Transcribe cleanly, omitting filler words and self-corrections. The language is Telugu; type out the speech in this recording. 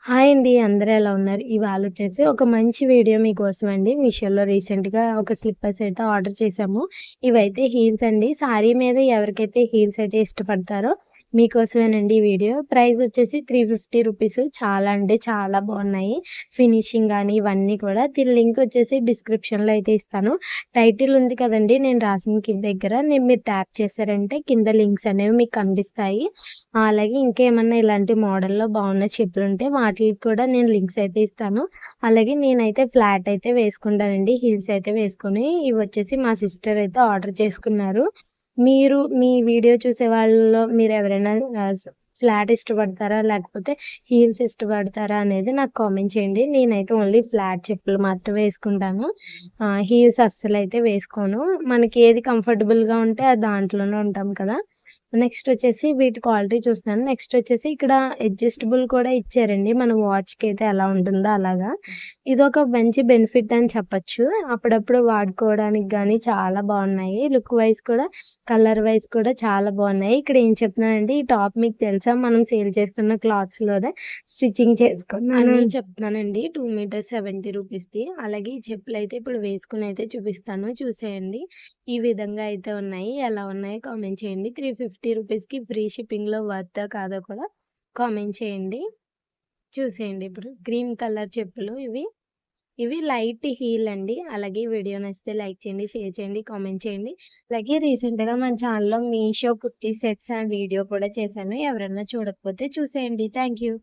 హాయ్ అండి. అందరూ ఎలా ఉన్నారు? ఇవాళొచ్చేసి ఒక మంచి వీడియో మీకోసం అండి. మీషోలో రీసెంట్‌గా ఒక స్లిప్పర్స్ అయితే ఆర్డర్ చేశాము. ఇవైతే హీల్స్ అండి. సారీ మీద ఎవరికైతే హీల్స్ అయితే ఇష్టపడతారో మీకోసమేనండి ఈ వీడియో. ప్రైస్ వచ్చేసి ₹350 చాలా అంటే చాలా బాగున్నాయి. ఫినిషింగ్ గాని ఇవన్నీ కూడా. దీని లింక్ వచ్చేసి డిస్క్రిప్షన్‌లో అయితే ఇస్తాను. టైటిల్ ఉంది కదండీ! నేను రాసిన దగ్గర మీరు ట్యాప్ చేశారంటే కింద లింక్స్ అనేవి మీకు కనిపిస్తాయి. అలాగే ఇంకేమన్నా ఇలాంటి మోడల్‌లో బాగున్న చెప్పులుంటే వాటిలికి కూడా నేను లింక్స్ అయితే ఇస్తాను. అలాగే నేనైతే ఫ్లాట్ అయితే వేసుకుంటానండి. హీల్స్ అయితే వేసుకొని ఇవొచ్చేసి మా సిస్టర్ అయితే ఆర్డర్ చేసుకున్నారు. మీరు మీ వీడియో చూసే వాళ్ళలో మీరెవరైనా ఫ్లాట్ ఇష్టపడతారా? లేకపోతే హీల్స్ ఇష్టపడతారా? అనేది నాకు కామెంట్ చేయండి. నేనైతే ఓన్లీ ఫ్లాట్ చెప్పులు మాత్రమే వేసుకుంటాను. హీల్స్ అస్సలైతే వేసుకోను. మనకి ఏది కంఫర్టబుల్‌గా ఉంటే దాంట్లోనే ఉంటాం కదా! నెక్స్ట్ వచ్చేసి వీటి క్వాలిటీ చూస్తున్నాను. నెక్స్ట్ వచ్చేసి ఇక్కడ అడ్జస్టబుల్ కూడా ఇచ్చారండి. మన వాచ్‌కైతే ఎలా ఉంటుందో అలాగా. ఇదొక మంచి బెనిఫిట్ అని చెప్పొచ్చు. అప్పుడప్పుడు వాడుకోవడానికి గానీ చాలా బావున్నాయి. లుక్ వైస్ కూడా, కలర్ వైస్ కూడా చాలా బావున్నాయి. ఇక్కడ ఏం చెప్తున్నానంటే ఈ టాప్ మీకు తెలుసా? మనం సేల్ చేస్తున్న క్లాత్స్‌లోనే స్టిచ్చింగ్ చేసుకున్నాను అని చెప్తున్నానండి. 2 మీటర్స్ ₹70ది. అలాగే ఈ చెప్పులైతే ఇప్పుడు వేసుకొని అయితే చూపిస్తాను. చూసేయండి. ఈ విధంగా అయితే ఉన్నాయి. ఎలా ఉన్నాయో కామెంట్ చేయండి. ₹350కి ఫ్రీ షిప్పింగ్‌లో వర్తా కాదో కూడా కామెంట్ చేయండి. చూసేయండి ఇప్పుడు. గ్రీన్ కలర్ చెప్పులు ఇవి. ఇవి లైట్ హీల్ అండి. అలాగే వీడియో నచ్చితే లైక్ చేయండి, షేర్ చేయండి, కామెంట్ చేయండి. అలాగే రీసెంట్‌గా మన ఛానల్‌లో మీషో కుర్తీ సెట్స్ వీడియో కూడా చేశాను. ఎవరైనా చూడకపోతే చూసేయండి. Thank you.